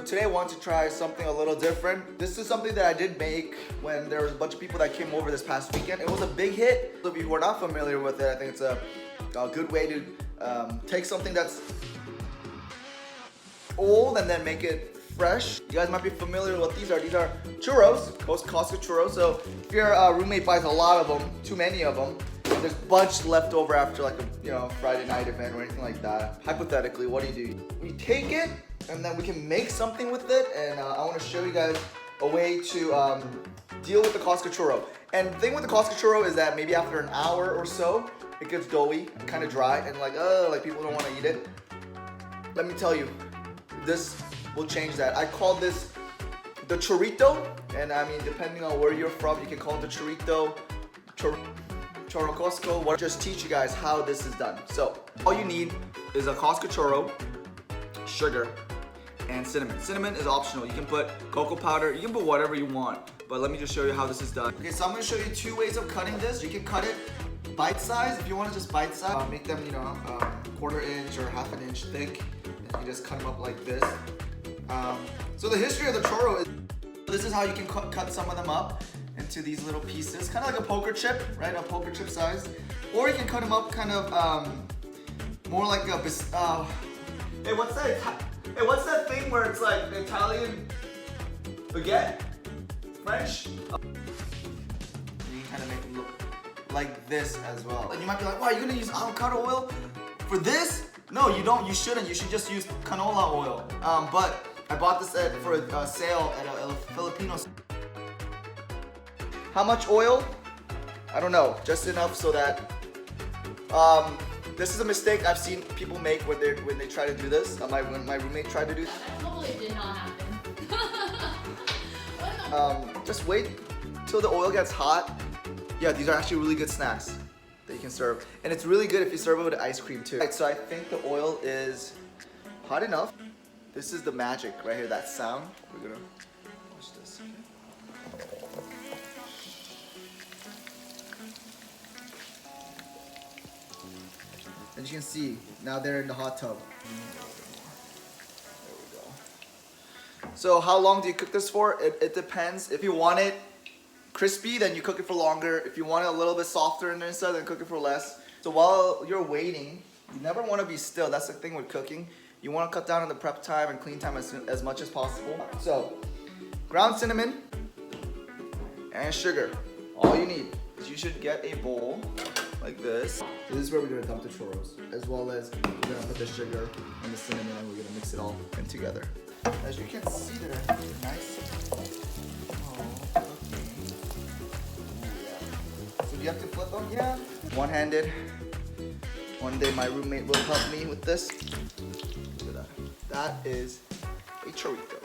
today I want to try something a little different. This is something that I did make when there was a bunch of people that came over this past weekend. It was a big hit. If you are not familiar with it, I think it's a good way to take something that's old and then make it fresh. You guys might be familiar with what these are. These are churros, Costco churros. So if your roommate buys a lot of them, too many of them, and there's a bunch left over after like a Friday night event or anything like that. Hypothetically, what do? We take it and then we can make something with it. And I want to show you guys a way to deal with the Costco churro. And the thing with the Costco churro is that maybe after an hour or so, it gets doughy and kind of dry and like people don't want to eat it. Let me tell you, this will change that. I call this the Churrito, and I mean, depending on where you're from, you can call it the Churrito, Churro Costco. What just teach you guys how this is done. So all you need is a Costco churro, sugar, and cinnamon. Cinnamon is optional. You can put cocoa powder, you can put whatever you want, but let me just show you how this is done. Okay, so I'm gonna show you two ways of cutting this. You can cut it bite size if you want to just bite size. Make them, quarter inch or half an inch thick. And you just cut them up like this. So the history of the churro is, this is how you can cut some of them up into these little pieces, kind of like a poker chip, right? A poker chip size. Or you can cut them up kind of more like a, hey, what's that thing where it's like Italian baguette? French? You can kind of make them look like this as well. And you might be like, wow, you're gonna use avocado oil for this? No, you don't. You shouldn't. You should just use canola oil. But I bought this for a sale at a Filipino. How much oil? I don't know. Just enough so that this is a mistake I've seen people make when they try to do this. When my roommate tried to do this. Hopefully it did not happen. Just wait till the oil gets hot. Yeah, these are actually really good snacks that you can serve. And it's really good if you serve it with ice cream too. Right, so I think the oil is hot enough. This is the magic right here, that sound. We're gonna watch this. As you can see, now they're in the hot tub. There we go. So how long do you cook this for? It depends. If you want it crispy, then you cook it for longer. If you want it a little bit softer in the inside, then cook it for less. So while you're waiting, you never want to be still. That's the thing with cooking. You want to cut down on the prep time and clean time as much as possible. So, ground cinnamon and sugar. All you need is you should get a bowl like this. So this is where we're going to dump the churros, as well as we're going to put the sugar and the cinnamon, and we're going to mix it all in together. As you can see, they're nice. So do you have to flip them? Yeah. One-handed. One day my roommate will help me with this. Look at that. That is a churrito.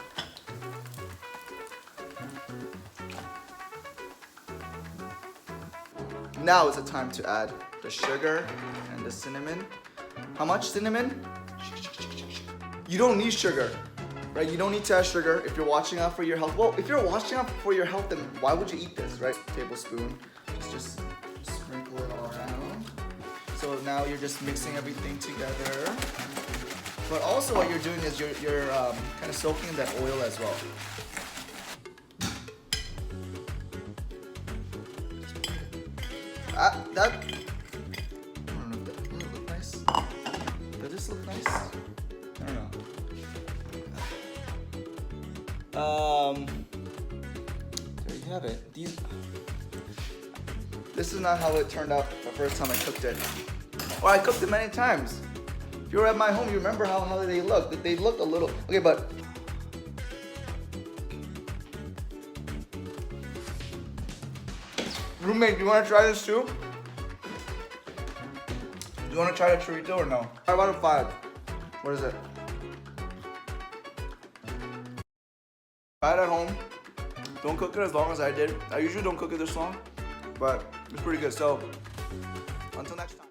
Now is the time to add the sugar and the cinnamon. How much cinnamon? You don't need sugar, right? You don't need to add sugar if you're watching out for your health. Well, if you're watching out for your health, then why would you eat this, right? Tablespoon. Just sprinkle it all around. So now you're just mixing everything together. But also what you're doing is you're kind of soaking in that oil as well. I don't know, does it look nice? Does this look nice? I don't know. There you have it. This is not how it turned out the first time I cooked it. Or I cooked it many times. If you were at my home, you remember how they looked. They looked a little, okay, but. Roommate, do you want to try this too? Do you want to try the churrito or no? 5 out of 5. What is it? Try it at home. Don't cook it as long as I did. I usually don't cook it this long, but it's pretty good. So, until next time.